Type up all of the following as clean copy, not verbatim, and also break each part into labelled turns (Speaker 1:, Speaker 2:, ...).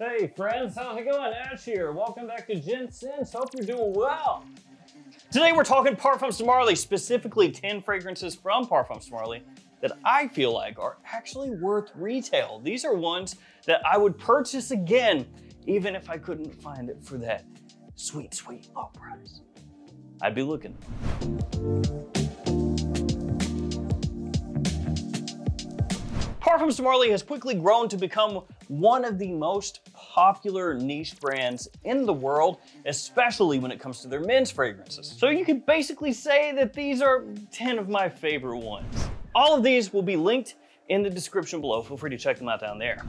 Speaker 1: Hey friends, how's it going? Ash here. Welcome back to Gents. Hope you're doing well. Today we're talking Parfums de Marly, specifically 10 fragrances from Parfums de Marly that I feel like are actually worth retail. These are ones that I would purchase again, even if I couldn't find it for that sweet, sweet low price. I'd be looking. Parfums de Marly has quickly grown to become one of the most popular niche brands in the world, especially when it comes to their men's fragrances. So you could basically say that these are 10 of my favorite ones. All of these will be linked in the description below. Feel free to check them out down there.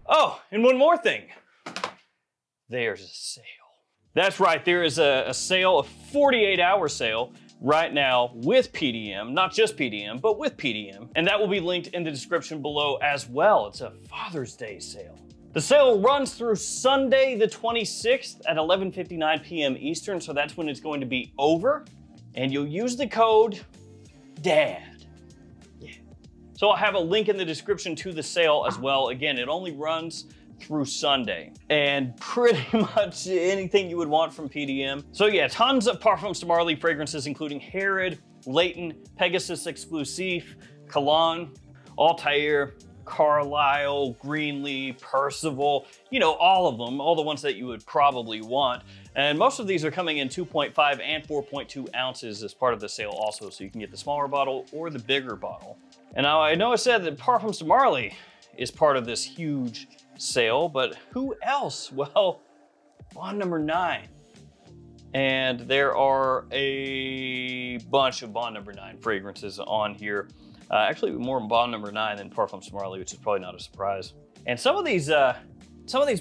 Speaker 1: Oh, and one more thing. There's a sale. That's right, there is a sale, a 48-hour sale right now with PDM, not just PDM, but with PDM. And that will be linked in the description below as well. It's a Father's Day sale. The sale runs through Sunday the 26th at 11:59 p.m. Eastern, so that's when it's going to be over. And you'll use the code DAD. Yeah. So I'll have a link in the description to the sale as well. Again, it only runs through Sunday, and pretty much anything you would want from PDM. So yeah, tons of Parfums de Marly fragrances, including Herod, Leighton, Pegasus Exclusive, Cologne, Altair, Carlisle, Greenlee, Percival, you know, all of them, all the ones that you would probably want. And most of these are coming in 2.5 and 4.2 ounces as part of the sale also, so you can get the smaller bottle or the bigger bottle. And now I know I said that Parfums de Marly is part of this huge sale, but who else? Well, Bond number 9. And there are a bunch of Bond number 9 fragrances on here. Actually more Bond number 9 than Parfums de Marly, which is probably not a surprise. And some of these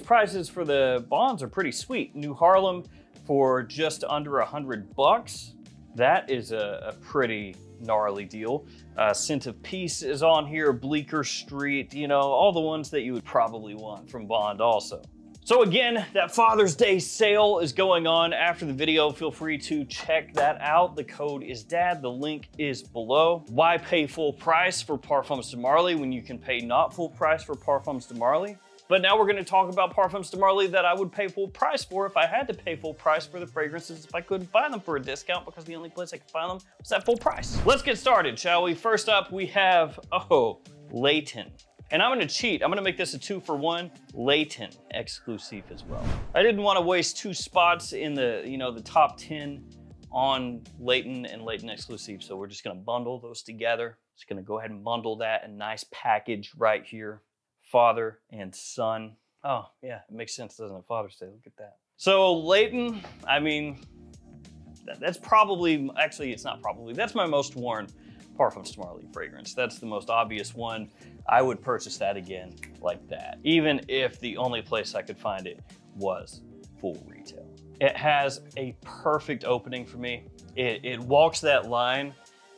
Speaker 1: prices for the Bonds are pretty sweet. New Harlem for just under $100. That is a pretty gnarly deal. Scent of Peace is on here, Bleecker Street, you know, all the ones that you would probably want from Bond also. So again, that Father's Day sale is going on after the video. Feel free to check that out. The code is DAD, the link is below. Why pay full price for Parfums de Marly when you can pay not full price for Parfums de Marly? But now we're gonna talk about Parfums de Marly that I would pay full price for if I had to pay full price for the fragrances if I couldn't find them for a discount, because the only place I could find them was at full price. Let's get started, shall we? First up, we have, Leighton. And I'm gonna cheat. I'm gonna make this a 2-for-1 Leighton exclusive as well. I didn't wanna waste 2 spots in the, the top 10 on Leighton and Leighton exclusive, so we're just gonna bundle those together. Just gonna go ahead and bundle that in a nice package right here. Father and son. Oh yeah, it makes sense, doesn't it? Father's Day, look at that. So Leighton, I mean, that's probably, actually it's not probably, that's my most worn Parfums de Marly fragrance. That's the most obvious one. I would purchase that again like that, even if the only place I could find it was full retail. It has a perfect opening for me. It walks that line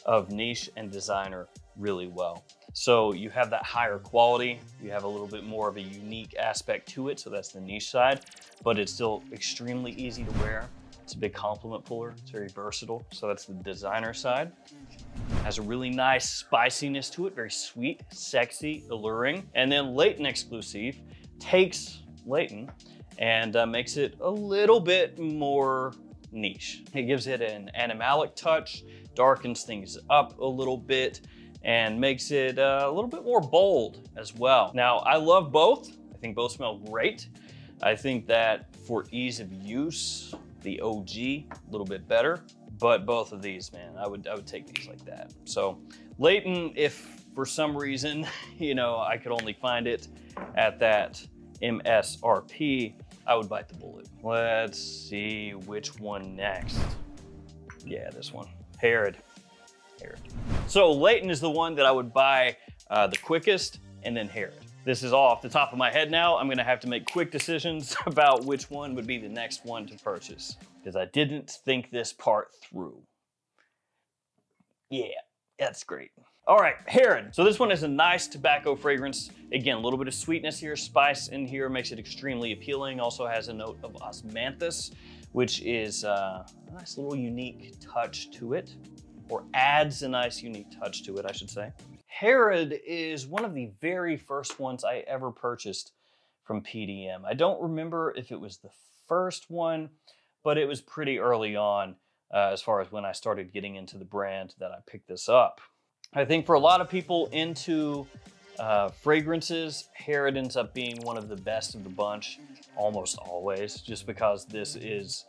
Speaker 1: of niche and designer really well. So you have that higher quality, you have a little bit more of a unique aspect to it, so that's the niche side, but it's still extremely easy to wear. It's a big compliment puller, it's very versatile, so that's the designer side. Has a really nice spiciness to it, very sweet, sexy, alluring. And then Leighton exclusive takes Leighton and makes it a little bit more niche. It gives it an animalic touch, darkens things up a little bit, and makes it a little bit more bold as well. Now, I love both. I think both smell great. I think that for ease of use, the OG, a little bit better, but both of these, man, I would take these like that. So Leighton, if for some reason, I could only find it at that MSRP, I would bite the bullet. Let's see which one next. Yeah, this one, Herod. So Leighton is the one that I would buy the quickest, and then Herod. This is all off the top of my head now. I'm gonna have to make quick decisions about which one would be the next one to purchase, because I didn't think this part through. Yeah, that's great. All right, Herod. So this one is a nice tobacco fragrance. Again, a little bit of sweetness here, spice in here, makes it extremely appealing. Also has a note of osmanthus, which is a nice little unique touch to it, or adds a nice unique touch to it, I should say. Herod is one of the very first ones I ever purchased from PDM. I don't remember if it was the first one, but it was pretty early on as far as when I started getting into the brand that I picked this up. I think for a lot of people into fragrances, Harrod ends up being one of the best of the bunch almost always, just because this is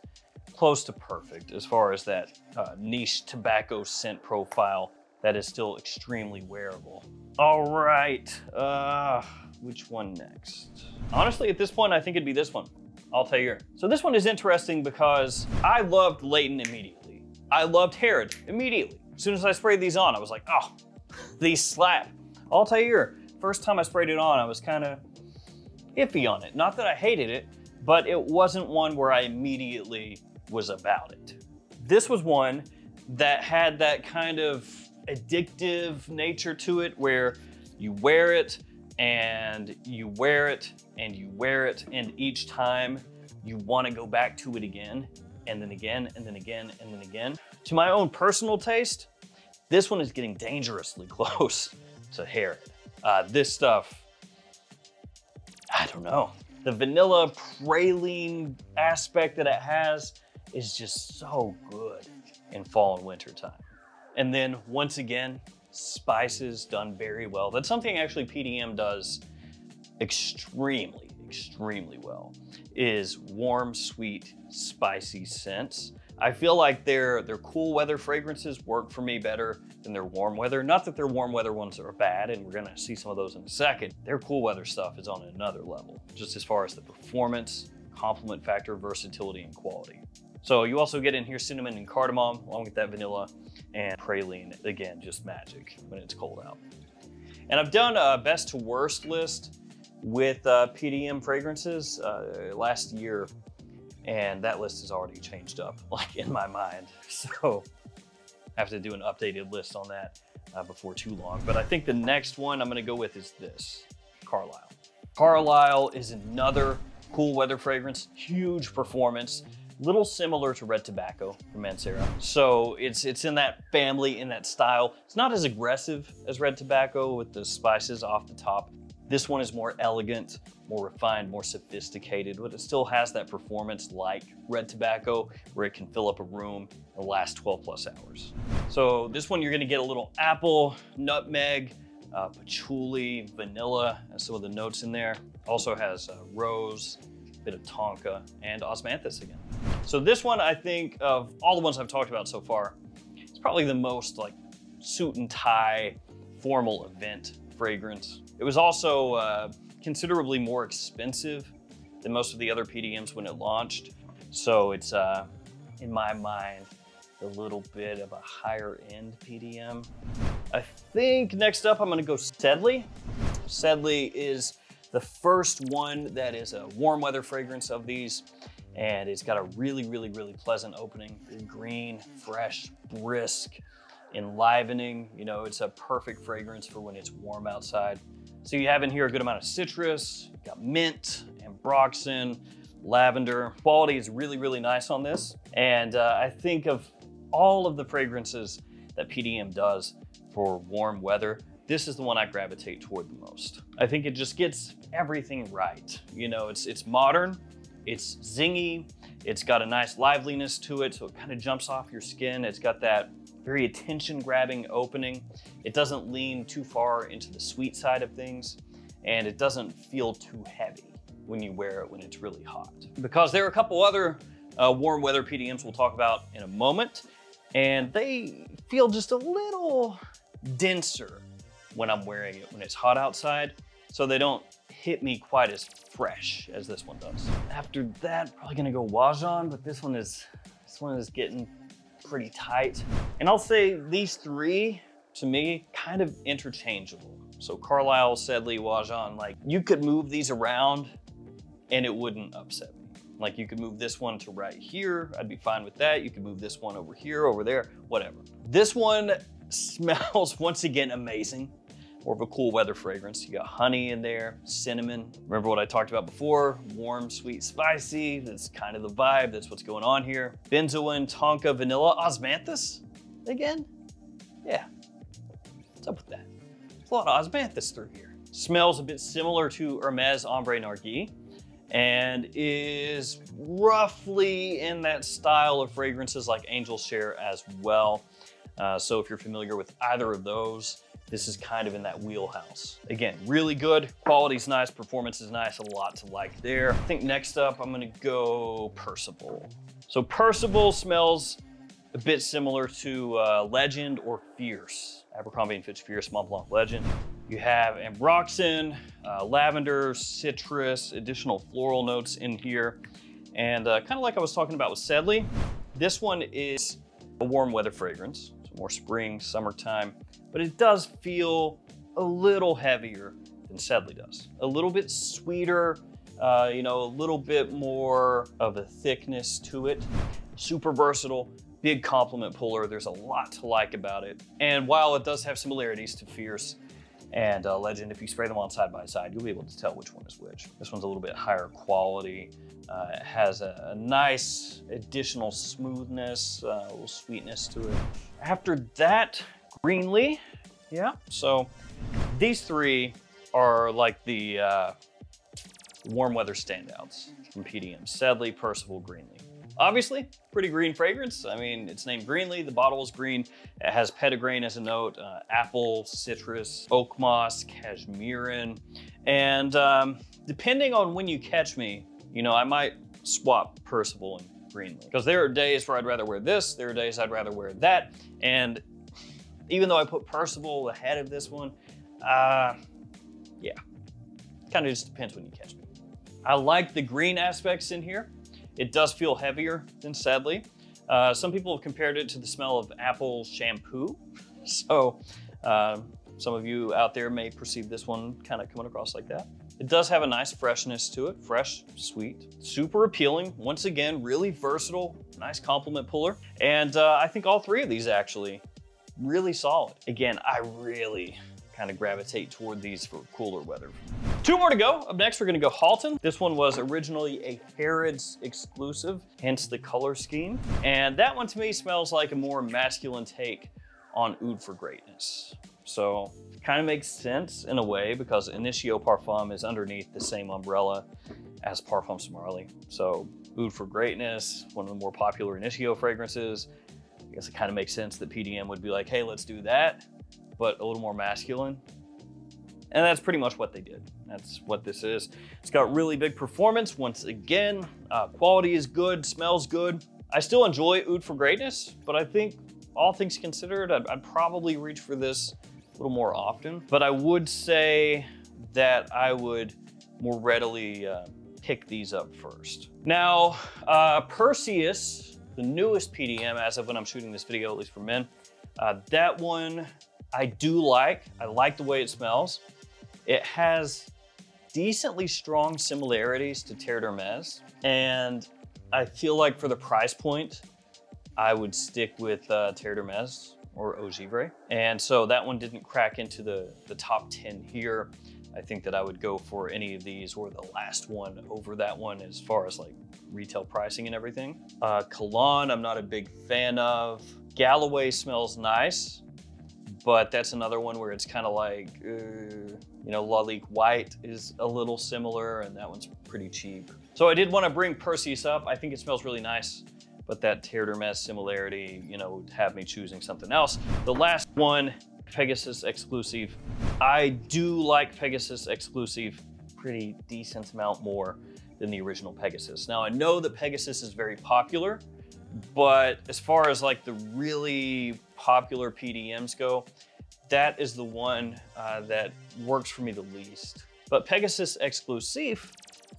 Speaker 1: close to perfect as far as that niche tobacco scent profile that is still extremely wearable. All right, which one next? Honestly, at this point, I think it'd be this one. Altair. So this one is interesting because I loved Layton immediately. I loved Harrod immediately. As soon as I sprayed these on, I was like, oh, these slap. Altair, first time I sprayed it on, I was kind of iffy on it. Not that I hated it, but it wasn't one where I immediately was about it. This was one that had that kind of addictive nature to it where you wear it and you wear it and you wear it, and each time you want to go back to it again and then again and then again and then again. To my own personal taste, this one is getting dangerously close to Harrod. This stuff, I don't know. The vanilla praline aspect that it has is just so good in fall and winter time. And then once again, spices done very well. That's something actually PDM does extremely well, is warm, sweet, spicy scents. I feel like their cool weather fragrances work for me better than their warm weather. Not that their warm weather ones are bad, and we're gonna see some of those in a second. Their cool weather stuff is on another level, just as far as the performance, complement factor, versatility, and quality. So you also get in here cinnamon and cardamom, along with that vanilla, and praline, again, just magic when it's cold out. And I've done a best to worst list with PDM fragrances last year, and that list has already changed up, like in my mind. So I have to do an updated list on that before too long. But I think the next one I'm gonna go with is this, Carlisle. Carlisle is another cool weather fragrance, huge performance, little similar to Red Tobacco from Mancera. So it's in that family, in that style. It's not as aggressive as Red Tobacco with the spices off the top. This one is more elegant, more refined, more sophisticated, but it still has that performance like Red Tobacco, where it can fill up a room and last 12 plus hours. So this one, you're gonna get a little apple, nutmeg, patchouli, vanilla, and some of the notes in there. Also has rose, bit of tonka, and osmanthus again. So this one, I think of all the ones I've talked about so far, it's probably the most like suit and tie formal event fragrance. It was also considerably more expensive than most of the other PDMs when it launched. So it's, in my mind, a little bit of a higher end PDM. I think next up, I'm gonna go Sedley. Sedley is the first one that is a warm weather fragrance of these, and it's got a really pleasant opening. Very green, fresh, brisk, enlivening. You know, it's a perfect fragrance for when it's warm outside. So you have in here a good amount of citrus, you've got mint, ambroxan, lavender. Quality is really nice on this. And I think of all of the fragrances that PDM does for warm weather, this is the one I gravitate toward the most. I think it just gets everything right. You know, it's modern, it's zingy, it's got a nice liveliness to it, so it kind of jumps off your skin. It's got that very attention-grabbing opening. It doesn't lean too far into the sweet side of things, and it doesn't feel too heavy when you wear it when it's really hot. Because there are a couple other warm weather PDMs we'll talk about in a moment, and they feel just a little denser when I'm wearing it when it's hot outside, so they don't hit me quite as fresh as this one does. After that, probably gonna go Wajan, but this one is getting pretty tight. And I'll say these three, to me, kind of interchangeable. So Carlisle, Sedley, Wajan, like you could move these around and it wouldn't upset me. Like you could move this one to right here, I'd be fine with that. You could move this one over here, over there, whatever. This one smells, once again, amazing. More of a cool weather fragrance. You got honey in there, cinnamon. Remember what I talked about before? Warm, sweet, spicy. That's kind of the vibe. That's what's going on here. Benzoin, tonka, vanilla, osmanthus again? Yeah, what's up with that? There's a lot of osmanthus through here. Smells a bit similar to Hermes Ombre Narguilé and is roughly in that style of fragrances like Angel Share as well. So if you're familiar with either of those, this is kind of in that wheelhouse. Again, really good, quality's nice, performance is nice, a lot to like there. I think next up, I'm gonna go Percival. So Percival smells a bit similar to Legend or Fierce. Abercrombie & Fitch Fierce Mont Blanc Legend. You have ambroxan, lavender, citrus, additional floral notes in here. And kind of like I was talking about with Sedley, this one is a warm weather fragrance, so more spring, summertime, but it does feel a little heavier than Sedley does. A little bit sweeter, you know, a little bit more of a thickness to it. Super versatile, big compliment puller. There's a lot to like about it. And while it does have similarities to Fierce and Legend, if you spray them on side by side, you'll be able to tell which one is which. This one's a little bit higher quality. It has a nice additional smoothness, a little sweetness to it. After that, Greenlee. Yeah, so these three are like the warm weather standouts from PDM. Sedley, Percival, Greenlee. Obviously, pretty green fragrance. I mean, it's named Greenlee, the bottle is green. It has petitgrain as a note, apple, citrus, oak moss, cashmerean. And depending on when you catch me, you know, I might swap Percival and Greenlee. Because there are days where I'd rather wear this, there are days I'd rather wear that. And even though I put Percival ahead of this one, yeah, kind of just depends when you catch me. I like the green aspects in here. It does feel heavier than Sedley. Some people have compared it to the smell of apple shampoo. So some of you out there may perceive this one kind of coming across like that. It does have a nice freshness to it, fresh, sweet, super appealing. Once again, really versatile, nice compliment puller. And I think all three of these actually really solid. Again, I really kind of gravitate toward these for cooler weather. Two more to go. Up next, we're gonna go Halton. This one was originally a Harrods exclusive, hence the color scheme. And that one to me smells like a more masculine take on Oud for Greatness. So it kind of makes sense in a way because Initio Parfum is underneath the same umbrella as Parfums Marly. So Oud for Greatness, one of the more popular Initio fragrances. I guess it kind of makes sense that PDM would be like, hey, let's do that, but a little more masculine. And that's pretty much what they did. That's what this is. It's got really big performance. Once again, quality is good, smells good. I still enjoy Oud for Greatness, but I think all things considered, I'd probably reach for this a little more often. But I would say that I would more readily pick these up first. Now, Perseus, the newest PDM as of when I'm shooting this video, at least for men, that one I do like. I like the way it smells. It has decently strong similarities to Terre d'Hermes, and I feel like for the price point, I would stick with Terre d'Hermes or Eau Givre. And so that one didn't crack into the top 10 here. I think that I would go for any of these or the last one over that one as far as like retail pricing and everything. Cologne, I'm not a big fan of. Galloway smells nice, but that's another one where it's kind of like, you know, Lalique White is a little similar and that one's pretty cheap. So I did want to bring Perseus up. I think it smells really nice, but that Terre d'Hermes similarity, you know, would have me choosing something else. The last one, Pegasus Exclusive. I do like Pegasus Exclusive pretty decent amount more than the original Pegasus. Now I know that Pegasus is very popular, but as far as like the really popular PDMs go, that is the one that works for me the least. But Pegasus Exclusive,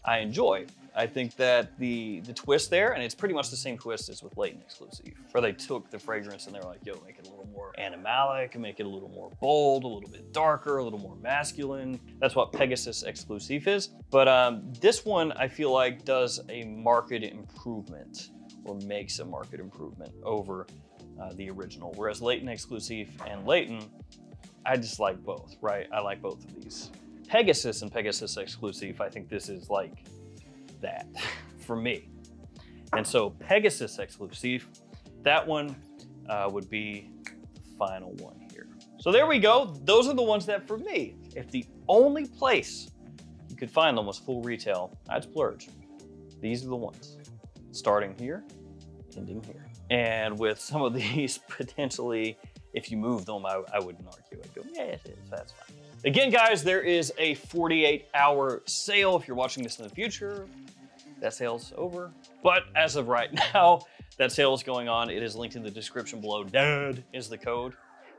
Speaker 1: I enjoy. I think that the twist there, and it's pretty much the same twist as with Leighton Exclusive, where they took the fragrance and they're like, yo, make it a little more animalic, make it a little more bold, a little bit darker, a little more masculine. That's what Pegasus Exclusive is. But this one, I feel like does a marked improvement or makes a marked improvement over the original. Whereas Leighton Exclusive and Leighton, I just like both, right? I like both of these. Pegasus and Pegasus Exclusive, I think this is like that for me. And so Pegasus Exclusive, that one would be the final one here. So there we go. Those are the ones that for me if the only place you could find them was full retail, I'd splurge. These are the ones, starting here, ending here. And with some of these, potentially, if you move them, I wouldn't argue. I'd go, yeah, it is, that's fine. Again, guys, there is a 48-hour sale. If you're watching this in the future, that sale's over. But as of right now, that sale is going on. It is linked in the description below. DAD is the code.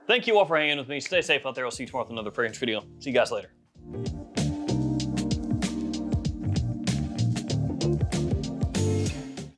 Speaker 1: Thank you all for hanging with me. Stay safe out there. I'll see you tomorrow with another fragrance video. See you guys later.